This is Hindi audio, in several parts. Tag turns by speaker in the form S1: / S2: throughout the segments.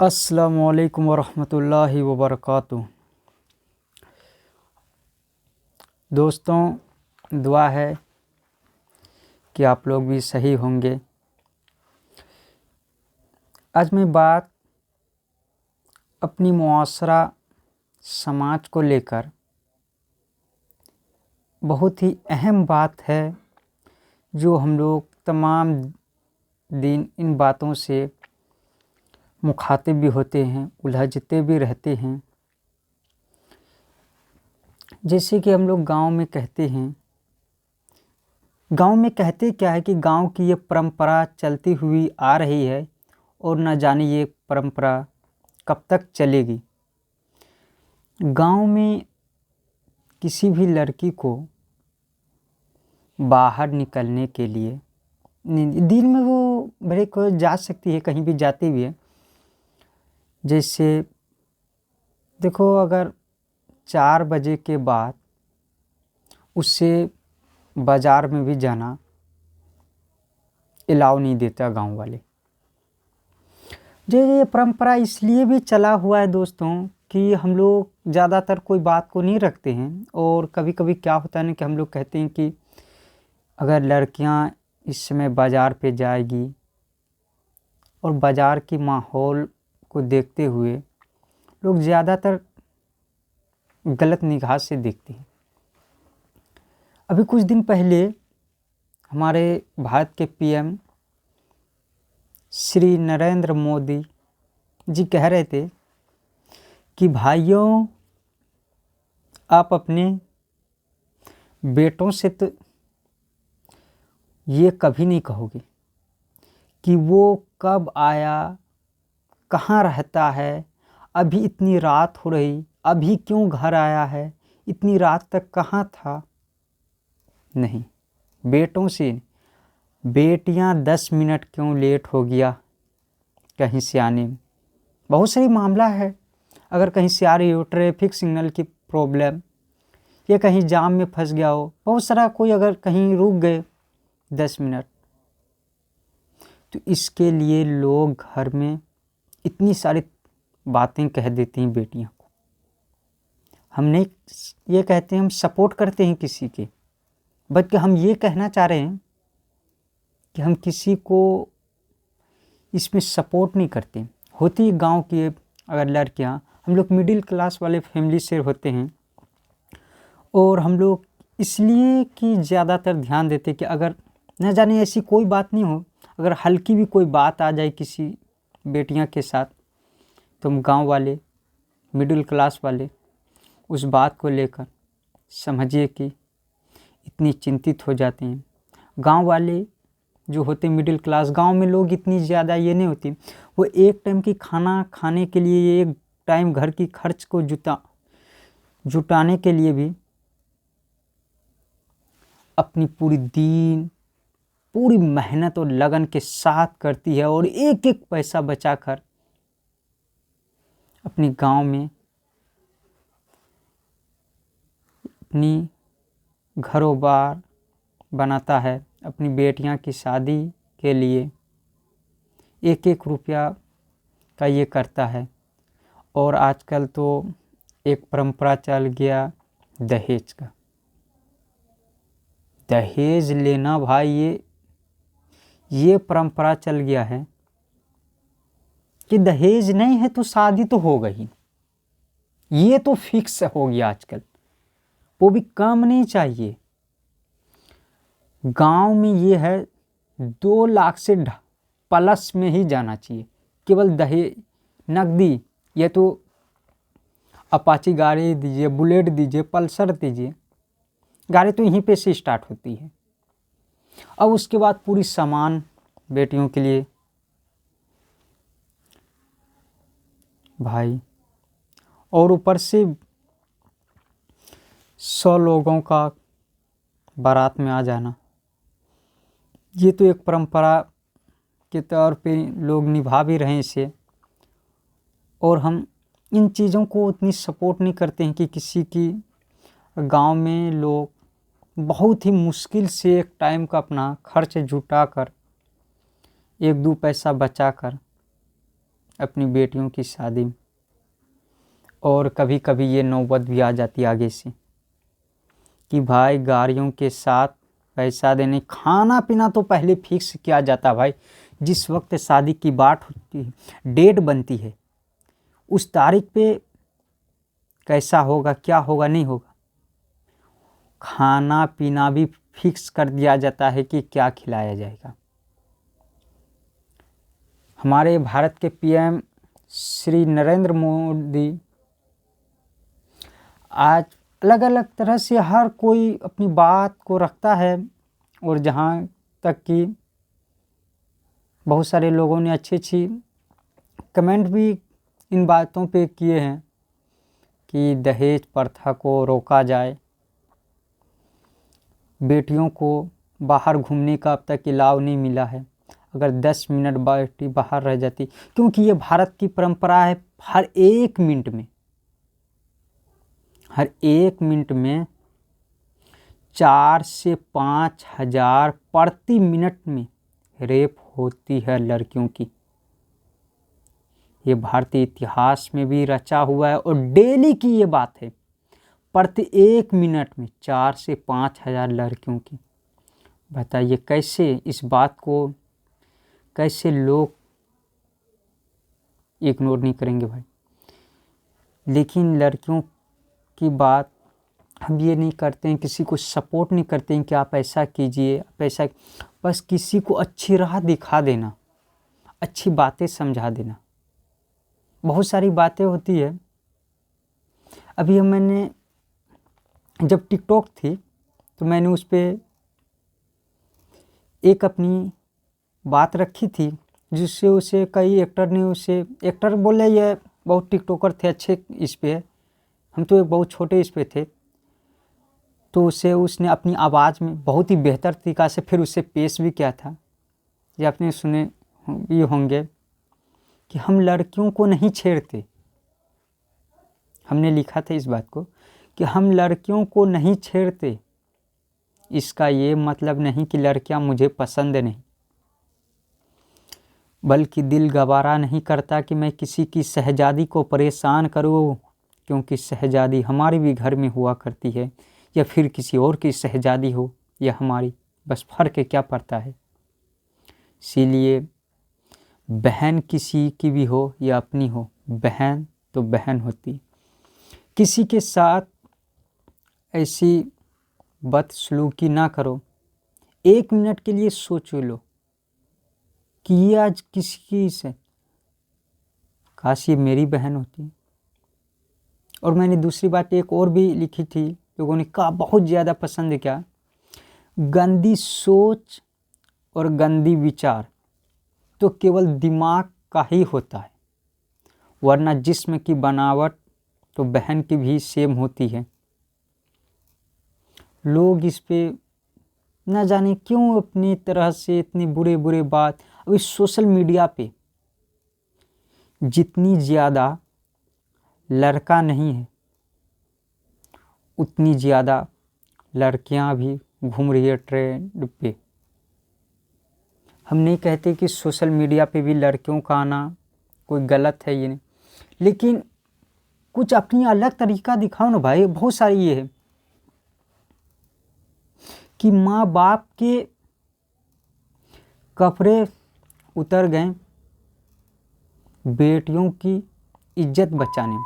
S1: अस्सलामुअलैकुम वरहमतुल्लाहि वबरकातुहू। दोस्तों, दुआ है कि आप लोग भी सही होंगे। आज मैं बात अपनी मुआशरा समाज को लेकर, बहुत ही अहम बात है जो हम लोग तमाम दिन इन बातों से मुखातिब भी होते हैं, उलझते भी रहते हैं। जैसे कि हम लोग गांव में कहते हैं, गांव में कहते क्या है कि गांव की ये परंपरा चलती हुई आ रही है और न जाने ये परंपरा कब तक चलेगी। गांव में किसी भी लड़की को बाहर निकलने के लिए दिन में वो भले को जा सकती है, कहीं भी जाती भी है। जैसे देखो, अगर 4 बजे के बाद उससे बाज़ार में भी जाना अलाउ नहीं देता गांव वाले। ये परंपरा इसलिए भी चला हुआ है दोस्तों कि हम लोग ज़्यादातर कोई बात को नहीं रखते हैं। और कभी कभी क्या होता है ना कि हम लोग कहते हैं कि अगर लड़कियां इस समय बाज़ार पे जाएगी और बाज़ार की माहौल को देखते हुए लोग ज़्यादातर गलत निगाह से देखते हैं। अभी कुछ दिन पहले हमारे भारत के पीएम श्री नरेंद्र मोदी जी कह रहे थे कि भाइयों, आप अपने बेटों से तो ये कभी नहीं कहोगे कि वो कब आया, कहाँ रहता है, अभी इतनी रात हो रही, अभी क्यों घर आया है, इतनी रात तक कहाँ था। नहीं, बेटों से, बेटियां 10 मिनट क्यों लेट हो गया कहीं से आने में। बहुत सही मामला है, अगर कहीं से आ रही हो, ट्रैफिक सिग्नल की प्रॉब्लम या कहीं जाम में फंस गया हो, बहुत सारा कोई अगर कहीं रुक गए 10 मिनट, तो इसके लिए लोग घर में इतनी सारी बातें कह देती हैं बेटियों को। हम नहीं ये कहते हैं हम सपोर्ट करते हैं किसी के, बल्कि हम ये कहना चाह रहे हैं कि हम किसी को इसमें सपोर्ट नहीं करते। होती गांव की अगर लड़कियां, हम लोग मिडिल क्लास वाले फैमिली से होते हैं और हम लोग इसलिए कि ज़्यादातर ध्यान देते कि अगर न जाने ऐसी कोई बात नहीं हो, अगर हल्की भी कोई बात आ जाए किसी बेटियां के साथ, तो हम गांव वाले, मिडिल क्लास वाले उस बात को लेकर समझिए कि इतनी चिंतित हो जाते हैं। गांव वाले जो होते मिडिल क्लास, गांव में लोग इतनी ज़्यादा ये नहीं होती, वो एक टाइम की खाना खाने के लिए, एक टाइम घर की खर्च को जुटाने के लिए भी अपनी पूरी मेहनत और लगन के साथ करती है और एक एक पैसा बचाकर अपनी गांव में अपनी घरों बार बनाता है। अपनी बेटियां की शादी के लिए एक एक रुपया का ये करता है। और आजकल तो एक परंपरा चल गया दहेज का। दहेज लेना भाई, ये परंपरा चल गया है कि दहेज नहीं है तो शादी तो हो गई, ये तो फिक्स हो गया आजकल, वो भी कम नहीं चाहिए। गांव में ये है 2 लाख से प्लस में ही जाना चाहिए। केवल दहेज नकदी, ये तो अपाची गाड़ी दीजिए, बुलेट दीजिए, पल्सर दीजिए, गाड़ी तो यहीं पे से स्टार्ट होती है। अब उसके बाद पूरी सामान बेटियों के लिए भाई, और ऊपर से 100 लोगों का बारात में आ जाना। ये तो एक परंपरा के तौर पे लोग निभा भी रहे हैं इसे। और हम इन चीज़ों को उतनी सपोर्ट नहीं करते हैं कि किसी की गांव में लोग बहुत ही मुश्किल से एक टाइम का अपना खर्च जुटा कर, 1-2 पैसा बचा कर अपनी बेटियों की शादी में। और कभी कभी ये नौबत भी आ जाती आगे से कि भाई गाड़ियों के साथ पैसा देने, खाना पीना तो पहले फिक्स किया जाता भाई। जिस वक्त शादी की बात होती है, डेट बनती है, उस तारीख पे कैसा होगा, क्या होगा, नहीं होगा, खाना पीना भी फिक्स कर दिया जाता है कि क्या खिलाया जाएगा। हमारे भारत के पीएम श्री नरेंद्र मोदी आज अलग अलग तरह से हर कोई अपनी बात को रखता है, और जहाँ तक कि बहुत सारे लोगों ने अच्छी अच्छी कमेंट भी इन बातों पे किए हैं कि दहेज प्रथा को रोका जाए, बेटियों को बाहर घूमने का अब तक अलाउ नहीं मिला है। अगर 10 मिनट बेटी बाहर रह जाती, क्योंकि ये भारत की परंपरा है, हर एक मिनट में 4 से 5 हजार प्रति मिनट में रेप होती है लड़कियों की। ये भारतीय इतिहास में भी रचा हुआ है और डेली की ये बात है। प्रति 1 मिनट में 4 से 5 हजार लड़कियों की। बताइए कैसे इस बात को कैसे लोग इग्नोर नहीं करेंगे भाई। लेकिन लड़कियों की बात हम ये नहीं करते हैं, किसी को सपोर्ट नहीं करते हैं कि आप ऐसा कीजिए, आप ऐसा, बस किसी को अच्छी राह दिखा देना, अच्छी बातें समझा देना। बहुत सारी बातें होती है। अभी मैंने जब टिकटॉक थी तो मैंने उस पर एक अपनी बात रखी थी, जिससे उसे कई एक्टर ने उसे, एक्टर बोले ये बहुत टिकटॉकर थे अच्छे इस पे, हम तो एक बहुत छोटे इस पे थे, तो उसे उसने अपनी आवाज़ में बहुत ही बेहतर तरीक़ा से फिर उसे पेश भी किया था। ये आपने सुने भी होंगे कि हम लड़कियों को नहीं छेड़ते। हमने लिखा था इस बात को कि हम लड़कियों को नहीं छेड़ते, इसका ये मतलब नहीं कि लड़कियां मुझे पसंद नहीं, बल्कि दिल गवारा नहीं करता कि मैं किसी की शहजादी को परेशान करूं, क्योंकि शहजादी हमारे भी घर में हुआ करती है, या फिर किसी और की शहजादी हो या हमारी, बस फ़र्क क्या पड़ता है। इसीलिए बहन किसी की भी हो या अपनी हो, बहन तो बहन होती। किसी के साथ ऐसी बदसलूकी ना करो। 1 मिनट के लिए सोच लो कि ये आज किसी से, काश ये मेरी बहन होती। और मैंने दूसरी बात एक और भी लिखी थी, लोगों ने कहा बहुत ज़्यादा पसंद किया, गंदी सोच और गंदी विचार तो केवल दिमाग का ही होता है, वरना जिस्म की बनावट तो बहन की भी सेम होती है। लोग इस पे न जाने क्यों अपनी तरह से इतनी बुरे बुरे बात। अभी सोशल मीडिया पे जितनी ज़्यादा लड़का नहीं है, उतनी ज़्यादा लड़कियां भी घूम रही है ट्रेंड पे। हम नहीं कहते कि सोशल मीडिया पे भी लड़कियों का आना कोई गलत है, ये नहीं, लेकिन कुछ अपनी अलग तरीका दिखाओ ना भाई। बहुत सारी ये है कि माँ बाप के कपड़े उतर गए बेटियों की इज्जत बचाने,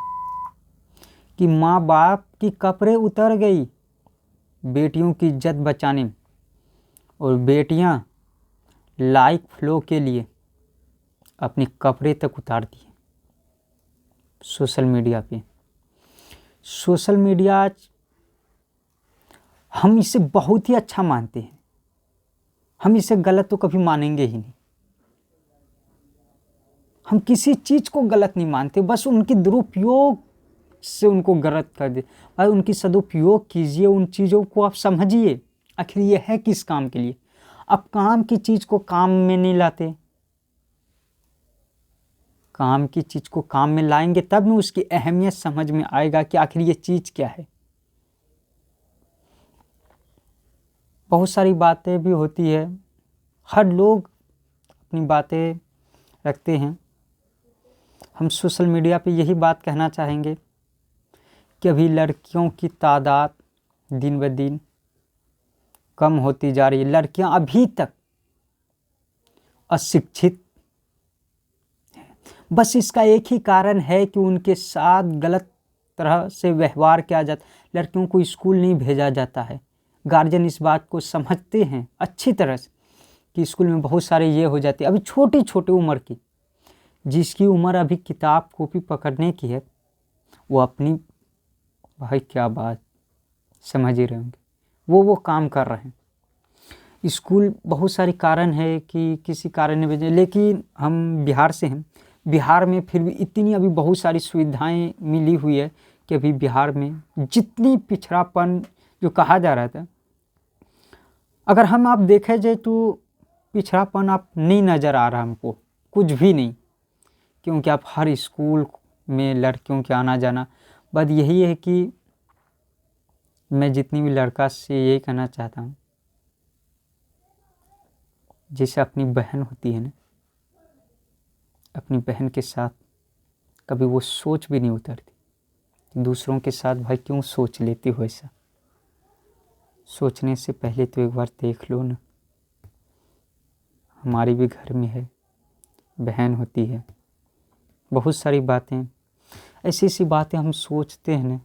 S1: कि माँ बाप की कपड़े उतर गई बेटियों की इज्जत बचाने, और बेटियां लाइक फ्लो के लिए अपने कपड़े तक उतार दिए सोशल मीडिया पे। सोशल मीडिया आज हम इसे बहुत ही अच्छा मानते हैं, हम इसे गलत तो कभी मानेंगे ही नहीं। हम किसी चीज़ को गलत नहीं मानते, बस उनके दुरुपयोग से उनको गलत कर दे। भाई उनकी सदुपयोग कीजिए, उन चीज़ों को आप समझिए, आखिर ये है किस काम के लिए। आप काम की चीज़ को काम में नहीं लाते, काम की चीज़ को काम में लाएंगे तब न उसकी अहमियत समझ में आएगा कि आखिर ये चीज़ क्या है। बहुत सारी बातें भी होती है, हर लोग अपनी बातें रखते हैं। हम सोशल मीडिया पे यही बात कहना चाहेंगे कि अभी लड़कियों की तादाद दिन ब दिन कम होती जा रही है। लड़कियां अभी तक अशिक्षित हैं। बस इसका एक ही कारण है कि उनके साथ गलत तरह से व्यवहार किया जाता। लड़कियों को स्कूल नहीं भेजा जाता है। गार्जियन इस बात को समझते हैं अच्छी तरह से कि स्कूल में बहुत सारे ये हो जाते हैं। अभी छोटी छोटी उम्र की, जिसकी उम्र अभी किताब कॉपी पकड़ने की है, वो अपनी, भाई क्या बात, समझ ही रहे होंगे, वो काम कर रहे हैं। स्कूल बहुत सारे कारण है कि किसी कारण नहीं भेजे, लेकिन हम बिहार से हैं। बिहार में फिर भी इतनी अभी बहुत सारी सुविधाएं मिली हुई है कि अभी बिहार में जितनी पिछड़ापन जो कहा जा रहा था, अगर हम आप देखे जाए तो पिछड़ापन आप नहीं नज़र आ रहा हमको, कुछ भी नहीं। क्योंकि आप हर स्कूल में लड़कियों के आना जाना। बात यही है कि मैं जितनी भी लड़का से यही कहना चाहता हूँ, जैसे अपनी बहन होती है ना, अपनी बहन के साथ कभी वो सोच भी नहीं उतरती। दूसरों के साथ भाई क्यों सोच लेती हो ऐसा? सोचने से पहले तो एक बार देख लो ना। हमारी भी घर में है, बहन होती है, बहुत सारी बातें, ऐसी ऐसी बातें हम सोचते हैं ना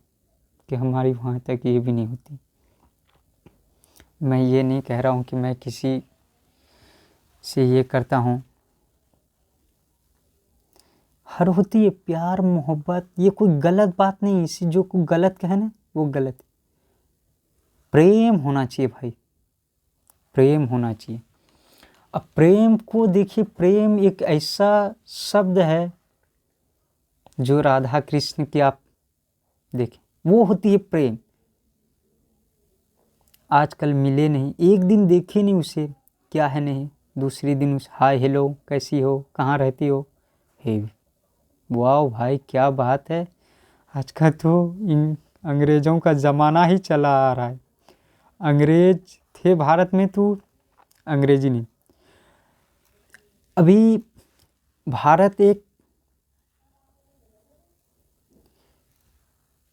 S1: कि हमारी वहाँ तक ये भी नहीं होती। मैं ये नहीं कह रहा हूँ कि मैं किसी से ये करता हूँ। हर होती है प्यार मोहब्बत, ये कोई गलत बात नहीं। इसी जो कोई गलत कहे ना वो गलत है। प्रेम होना चाहिए भाई, प्रेम होना चाहिए। अब प्रेम को देखिए, प्रेम एक ऐसा शब्द है जो राधा कृष्ण की आप देखें, वो होती है प्रेम। आजकल मिले नहीं, एक दिन देखे नहीं उसे, क्या है नहीं, दूसरी दिन उस हाय हेलो कैसी हो, कहाँ रहती हो, हे वाह भाई क्या बात है। आजकल तो इन अंग्रेज़ों का ज़माना ही चला आ रहा है। अंग्रेज थे भारत में तो अंग्रेजी नहीं। अभी भारत एक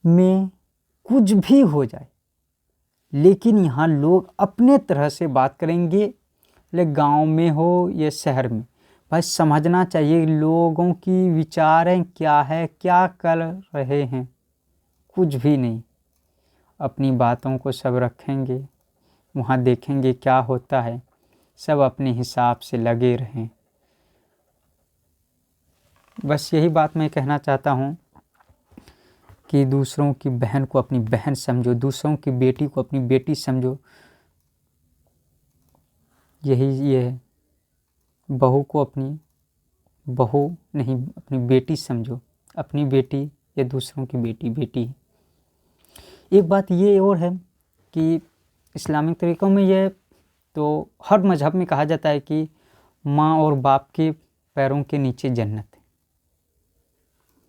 S1: में कुछ भी हो जाए, लेकिन यहाँ लोग अपने तरह से बात करेंगे, ले गांव में हो या शहर में। भाई समझना चाहिए लोगों की विचारें क्या है, क्या कर रहे हैं, कुछ भी नहीं। अपनी बातों को सब रखेंगे, वहाँ देखेंगे क्या होता है, सब अपने हिसाब से लगे रहें। बस यही बात मैं कहना चाहता हूँ कि दूसरों की बहन को अपनी बहन समझो, दूसरों की बेटी को अपनी बेटी समझो। यही ये है। बहू को अपनी बहू नहीं, अपनी बेटी समझो। अपनी बेटी या दूसरों की बेटी बेटी है। एक बात ये और है कि इस्लामिक तरीक़ों में यह तो हर मज़हब में कहा जाता है कि माँ और बाप के पैरों के नीचे जन्नत है।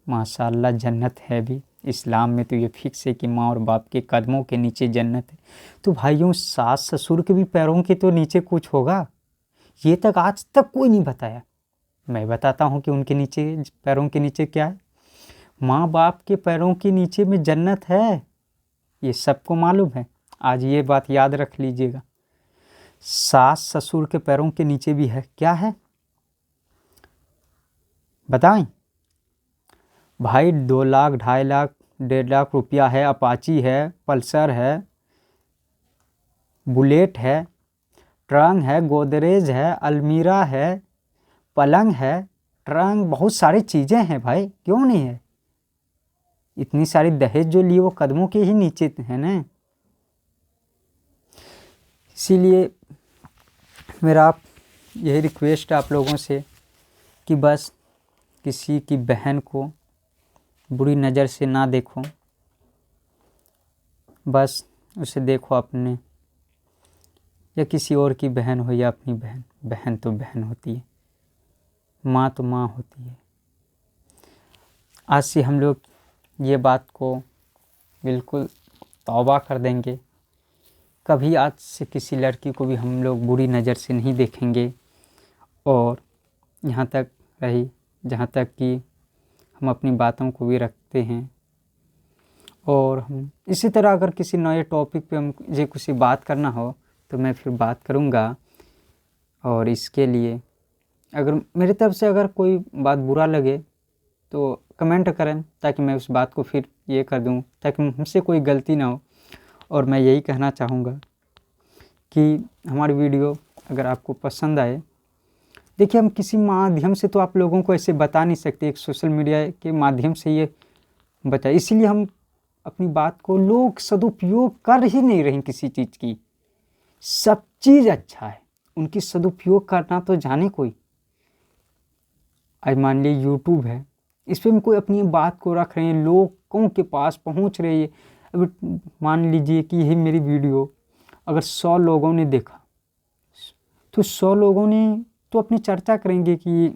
S1: माशाअल्लाह जन्नत है भी। इस्लाम में तो ये फिक्स है कि माँ और बाप के कदमों के नीचे जन्नत है। तो भाइयों, सास ससुर के भी पैरों के तो नीचे कुछ होगा, ये तक आज तक कोई नहीं बताया। मैं बताता हूँ कि उनके नीचे, पैरों के नीचे क्या है। माँ बाप के पैरों के नीचे में जन्नत है, ये सबको मालूम है। आज ये बात याद रख लीजिएगा। सास ससुर के पैरों के नीचे भी है, क्या है बताएं भाई? 2 लाख 2.5 लाख 1.5 लाख रुपया है, अपाची है, पल्सर है, बुलेट है, ट्रंक है, गोदरेज है, अलमीरा है, पलंग है, ट्रंक, बहुत सारी चीज़ें हैं भाई, क्यों नहीं है? इतनी सारी दहेज जो लिए वो कदमों के ही नीचे है ना। इसीलिए मेरा यही रिक्वेस्ट है आप लोगों से कि बस किसी की बहन को बुरी नज़र से ना देखो, बस उसे देखो अपने, या किसी और की बहन हो या अपनी बहन। बहन तो बहन होती है, माँ तो माँ होती है। आज से हम लोग ये बात को बिल्कुल तौबा कर देंगे। कभी आज से किसी लड़की को भी हम लोग बुरी नज़र से नहीं देखेंगे। और यहाँ तक रही जहाँ तक कि हम अपनी बातों को भी रखते हैं। और हम इसी तरह अगर किसी नए टॉपिक पे मुझे कुछ बात करना हो तो मैं फिर बात करूँगा। और इसके लिए अगर मेरी तरफ से अगर कोई बात बुरा लगे तो कमेंट करें, ताकि मैं उस बात को फिर ये कर दूँ, ताकि हमसे कोई गलती ना हो। और मैं यही कहना चाहूँगा कि हमारी वीडियो अगर आपको पसंद आए, देखिए हम किसी माध्यम से तो आप लोगों को ऐसे बता नहीं सकते, एक सोशल मीडिया के माध्यम से ये बताए, इसीलिए हम अपनी बात को लोग सदुपयोग कर ही नहीं रहे किसी चीज़ की। सब चीज़ अच्छा है, उनकी सदुपयोग करना तो जाने कोई। आज मान लीजिए यूट्यूब है, इस पर कोई अपनी बात को रख रहे हैं, लोगों के पास पहुंच रही है। अब मान लीजिए कि यही मेरी वीडियो अगर 100 लोगों ने देखा तो 100 लोगों ने तो अपनी चर्चा करेंगे कि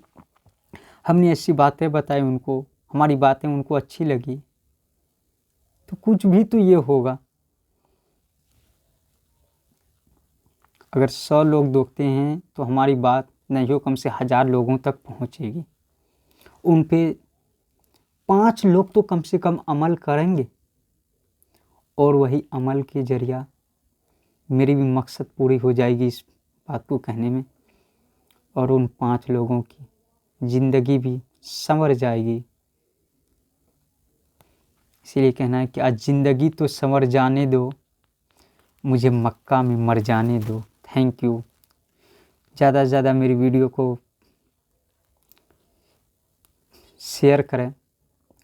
S1: हमने ऐसी बातें बताई, उनको हमारी बातें उनको अच्छी लगी, तो कुछ भी तो ये होगा। अगर 100 लोग देखते हैं तो हमारी बात नहीं हो कम से 1000 लोगों तक पहुंचेगी। उन पे 5 लोग तो कम से कम अमल करेंगे, और वही अमल के जरिया मेरी भी मकसद पूरी हो जाएगी इस बात को कहने में, और उन 5 लोगों की ज़िंदगी भी संवर जाएगी। इसीलिए कहना है कि आज ज़िंदगी तो संवर जाने दो, मुझे मक्का में मर जाने दो। Thank you. ज़्यादा से ज़्यादा मेरी वीडियो को शेयर करें,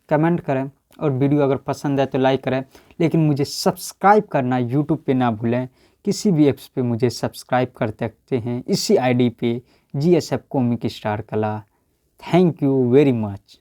S1: कमेंट करें, और वीडियो अगर पसंद है तो लाइक करें। लेकिन मुझे सब्सक्राइब करना यूट्यूब पे ना भूलें, किसी भी ऐप्स पे मुझे सब्सक्राइब कर सकते हैं, इसी आईडी पे GSF कॉमिक स्टार कला। Thank you very much.